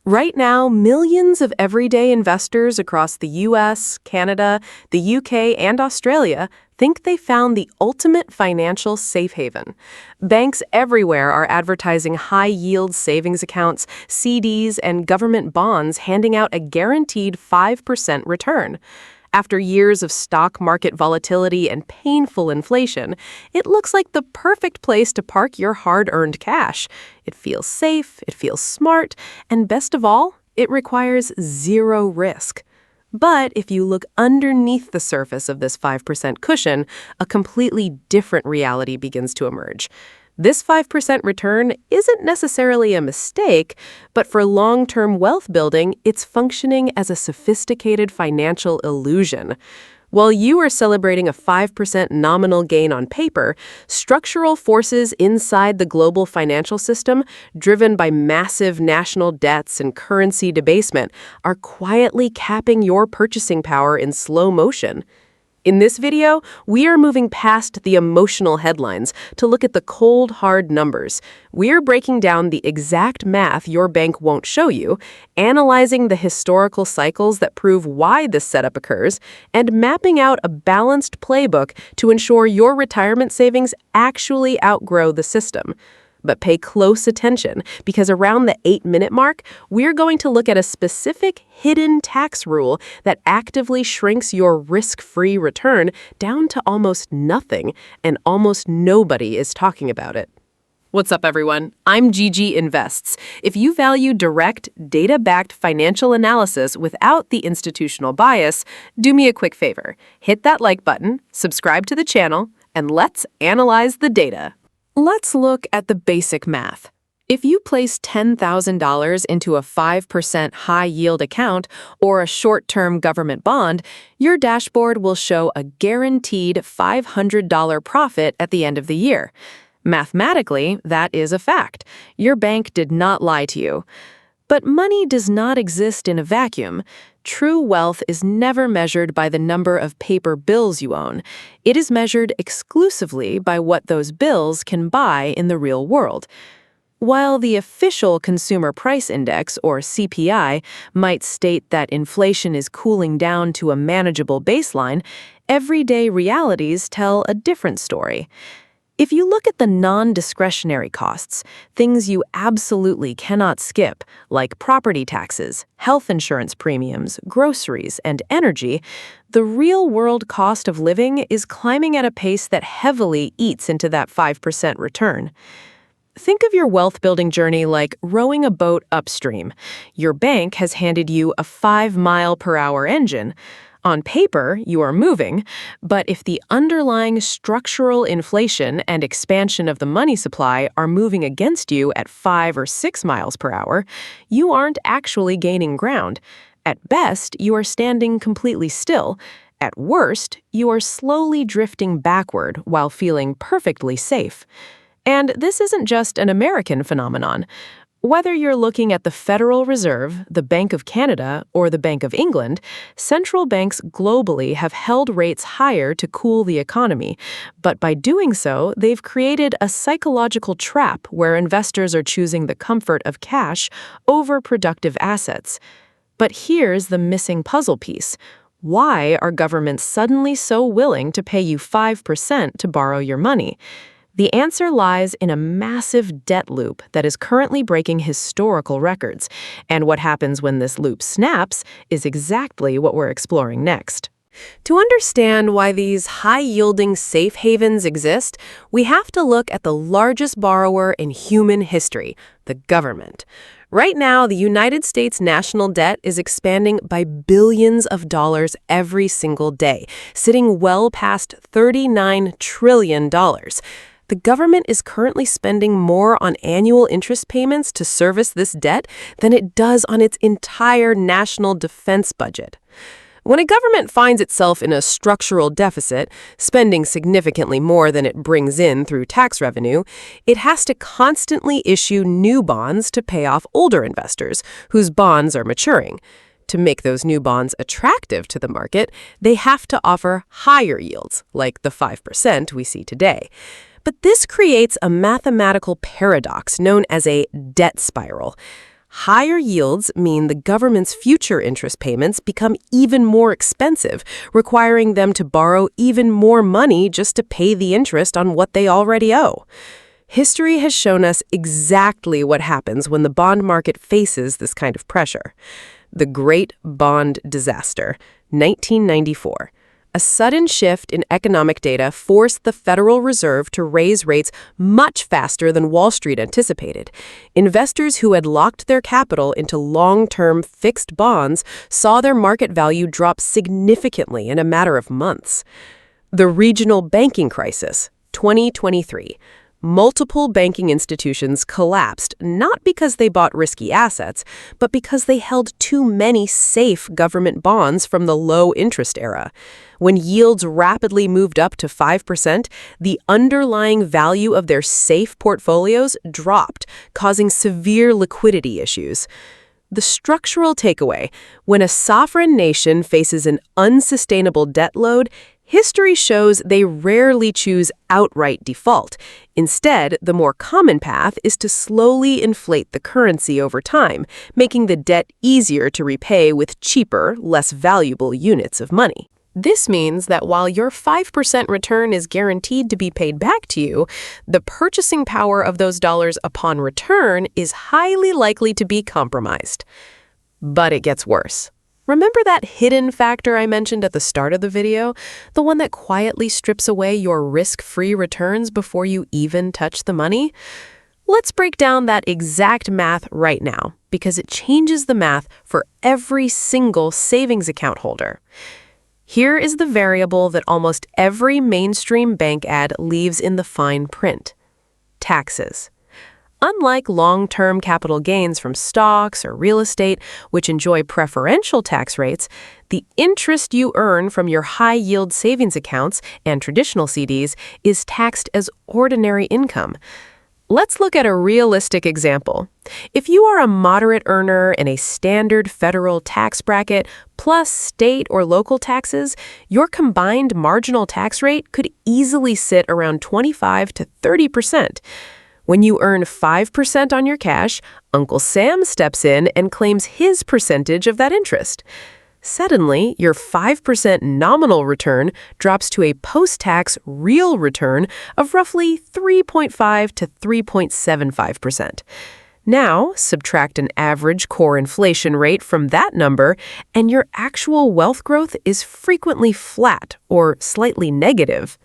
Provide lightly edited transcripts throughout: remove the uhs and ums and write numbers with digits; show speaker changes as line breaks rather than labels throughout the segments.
Right now, millions of everyday investors across the US, Canada, the UK, and Australia think they found the ultimate financial safe haven. Banks everywhere are advertising high-yield savings accounts, CDs, and government bonds handing out a guaranteed 5% return. After years of stock market volatility and painful inflation, it looks like the perfect place to park your hard-earned cash. It feels safe, it feels smart, and best of all, it requires zero risk. But if you look underneath the surface of this 5% cushion, a completely different reality begins to emerge. This 5% return isn't necessarily a mistake, but for long-term wealth building, it's functioning as a sophisticated financial illusion. While you are celebrating a 5% nominal gain on paper, structural forces inside the global financial system, driven by massive national debts and currency debasement, are quietly capping your purchasing power in slow motion. In this video, we are moving past the emotional headlines to look at the cold, hard numbers. We're breaking down the exact math your bank won't show you, analyzing the historical cycles that prove why this setup occurs, and mapping out a balanced playbook to ensure your retirement savings actually outgrow the system. But pay close attention, because around the 8-minute mark, we're going to look at a specific hidden tax rule that actively shrinks your risk-free return down to almost nothing, and almost nobody is talking about it. What's up, everyone? I'm Gigi Invests. If you value direct, data-backed financial analysis without the institutional bias, do me a quick favor. Hit that like button, subscribe to the channel, and let's analyze the data. Let's look at the basic math. If you place $10,000 into a 5% high-yield account or a short-term government bond, your dashboard will show a guaranteed $500 profit at the end of the year. Mathematically, that is a fact. Your bank did not lie to you. But money does not exist in a vacuum. True wealth is never measured by the number of paper bills you own. It is measured exclusively by what those bills can buy in the real world. While the official Consumer Price Index, or CPI, might state that inflation is cooling down to a manageable baseline, everyday realities tell a different story. If you look at the non-discretionary costs, things you absolutely cannot skip, like property taxes, health insurance premiums, groceries, and energy, the real-world cost of living is climbing at a pace that heavily eats into that 5% return. Think of your wealth-building journey like rowing a boat upstream. Your bank has handed you a 5-mile-per-hour engine. On paper, you are moving, but if the underlying structural inflation and expansion of the money supply are moving against you at 5 or 6 miles per hour, you aren't actually gaining ground. At best, you are standing completely still. At worst, you are slowly drifting backward while feeling perfectly safe. And this isn't just an American phenomenon. Whether you're looking at the Federal Reserve, the Bank of Canada, or the Bank of England, central banks globally have held rates higher to cool the economy. But by doing so, they've created a psychological trap where investors are choosing the comfort of cash over productive assets. But here's the missing puzzle piece. Why are governments suddenly so willing to pay you 5% to borrow your money? The answer lies in a massive debt loop that is currently breaking historical records, and what happens when this loop snaps is exactly what we're exploring next. To understand why these high-yielding safe havens exist, we have to look at the largest borrower in human history, the government. Right now, the United States national debt is expanding by billions of dollars every single day, sitting well past $39 trillion. The government is currently spending more on annual interest payments to service this debt than it does on its entire national defense budget. When a government finds itself in a structural deficit, spending significantly more than it brings in through tax revenue, it has to constantly issue new bonds to pay off older investors whose bonds are maturing. To make those new bonds attractive to the market, they have to offer higher yields, like the 5% we see today. But this creates a mathematical paradox known as a debt spiral. Higher yields mean the government's future interest payments become even more expensive, requiring them to borrow even more money just to pay the interest on what they already owe. History has shown us exactly what happens when the bond market faces this kind of pressure. The Great Bond Disaster, 1994. A sudden shift in economic data forced the Federal Reserve to raise rates much faster than Wall Street anticipated. Investors who had locked their capital into long-term fixed bonds saw their market value drop significantly in a matter of months. The regional banking crisis, 2023. Multiple banking institutions collapsed not because they bought risky assets, but because they held too many safe government bonds from the low-interest era. When yields rapidly moved up to 5%, the underlying value of their safe portfolios dropped, causing severe liquidity issues. The structural takeaway: when a sovereign nation faces an unsustainable debt load, history shows they rarely choose outright default. Instead, the more common path is to slowly inflate the currency over time, making the debt easier to repay with cheaper, less valuable units of money. This means that while your 5% return is guaranteed to be paid back to you, the purchasing power of those dollars upon return is highly likely to be compromised. But it gets worse. Remember that hidden factor I mentioned at the start of the video? The one that quietly strips away your risk-free returns before you even touch the money? Let's break down that exact math right now, because it changes the math for every single savings account holder. Here is the variable that almost every mainstream bank ad leaves in the fine print: taxes. Unlike long-term capital gains from stocks or real estate, which enjoy preferential tax rates, the interest you earn from your high-yield savings accounts and traditional CDs is taxed as ordinary income. Let's look at a realistic example. If you are a moderate earner in a standard federal tax bracket plus state or local taxes, your combined marginal tax rate could easily sit around 25 to 30%. When you earn 5% on your cash, Uncle Sam steps in and claims his percentage of that interest. Suddenly, your 5% nominal return drops to a post-tax real return of roughly 3.5 to 3.75%. Now, subtract an average core inflation rate from that number, and your actual wealth growth is frequently flat or slightly negative.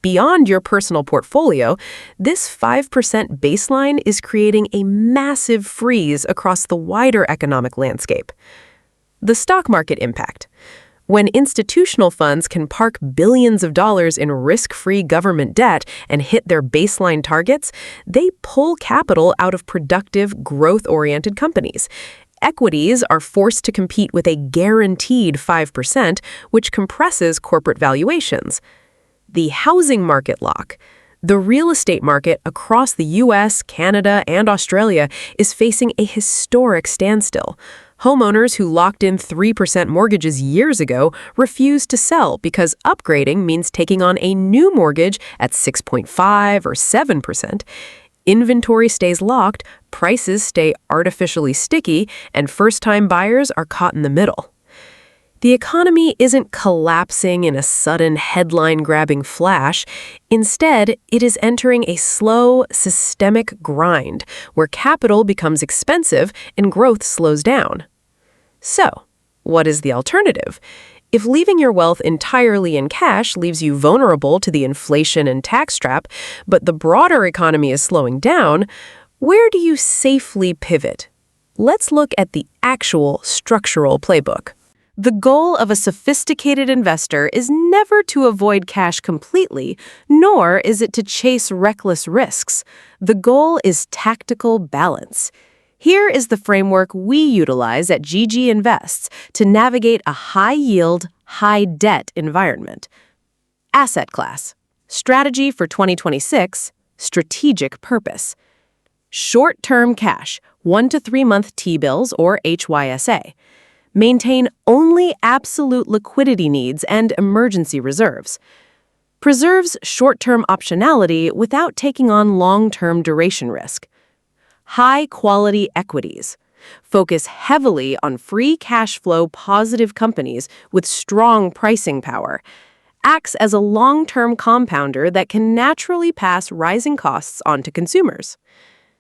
Beyond your personal portfolio, this 5% baseline is creating a massive freeze across the wider economic landscape. The stock market impact. When institutional funds can park billions of dollars in risk-free government debt and hit their baseline targets, they pull capital out of productive, growth-oriented companies. Equities are forced to compete with a guaranteed 5%, which compresses corporate valuations. The housing market lock. The real estate market across the US, Canada, and Australia is facing a historic standstill. Homeowners who locked in 3% mortgages years ago refuse to sell because upgrading means taking on a new mortgage at 6.5 or 7%. Inventory stays locked, prices stay artificially sticky, and first-time buyers are caught in the middle. The economy isn't collapsing in a sudden headline-grabbing flash. Instead, it is entering a slow, systemic grind where capital becomes expensive and growth slows down. So, what is the alternative? If leaving your wealth entirely in cash leaves you vulnerable to the inflation and tax trap, but the broader economy is slowing down, where do you safely pivot? Let's look at the actual structural playbook. The goal of a sophisticated investor is never to avoid cash completely, nor is it to chase reckless risks. The goal is tactical balance. Here is the framework we utilize at Gigi Invests to navigate a high-yield, high-debt environment. Asset class. Strategy for 2026. Strategic purpose. Short-term cash, 1 to 3 month T-bills or HYSA. Maintain only absolute liquidity needs and emergency reserves. Preserves short-term optionality without taking on long-term duration risk. High-quality equities. Focus heavily on free cash flow positive companies with strong pricing power. Acts as a long-term compounder that can naturally pass rising costs on to consumers.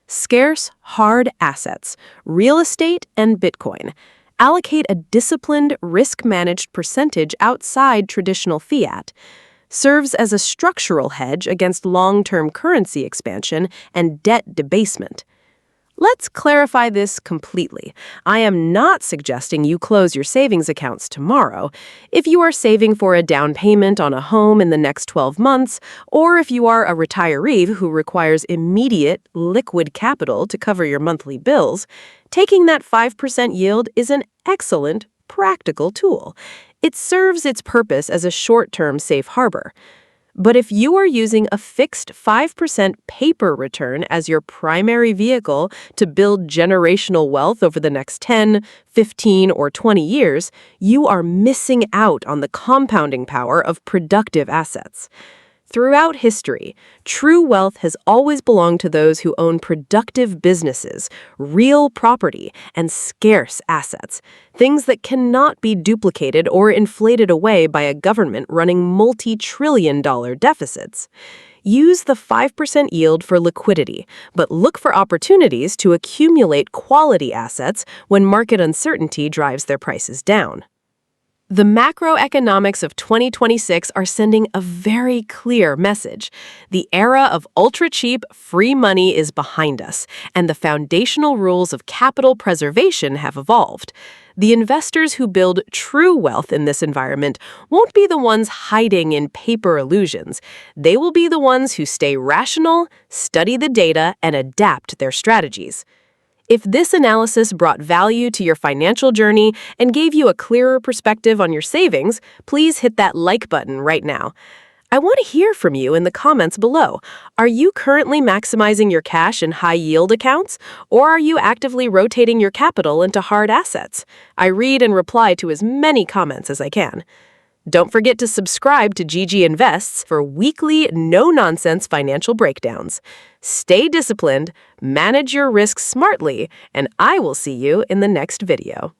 Scarce, hard assets, real estate and Bitcoin. Allocate a disciplined, risk-managed percentage outside traditional fiat. Serves as a structural hedge against long-term currency expansion and debt debasement. Let's clarify this completely. I am not suggesting you close your savings accounts tomorrow. If you are saving for a down payment on a home in the next 12 months, or if you are a retiree who requires immediate, liquid capital to cover your monthly bills, taking that 5% yield is an excellent, practical tool. It serves its purpose as a short-term safe harbor. But if you are using a fixed 5% paper return as your primary vehicle to build generational wealth over the next 10, 15, or 20 years, you are missing out on the compounding power of productive assets. Throughout history, true wealth has always belonged to those who own productive businesses, real property, and scarce assets, things that cannot be duplicated or inflated away by a government running multi-trillion-dollar deficits. Use the 5% yield for liquidity, but look for opportunities to accumulate quality assets when market uncertainty drives their prices down. The macroeconomics of 2026 are sending a very clear message. The era of ultra-cheap, free money is behind us, and the foundational rules of capital preservation have evolved. The investors who build true wealth in this environment won't be the ones hiding in paper illusions. They will be the ones who stay rational, study the data, and adapt their strategies. If this analysis brought value to your financial journey and gave you a clearer perspective on your savings, please hit that like button right now. I want to hear from you in the comments below. Are you currently maximizing your cash in high-yield accounts, or are you actively rotating your capital into hard assets? I read and reply to as many comments as I can. Don't forget to subscribe to Gigi Invests for weekly, no-nonsense financial breakdowns. Stay disciplined, manage your risks smartly, and I will see you in the next video.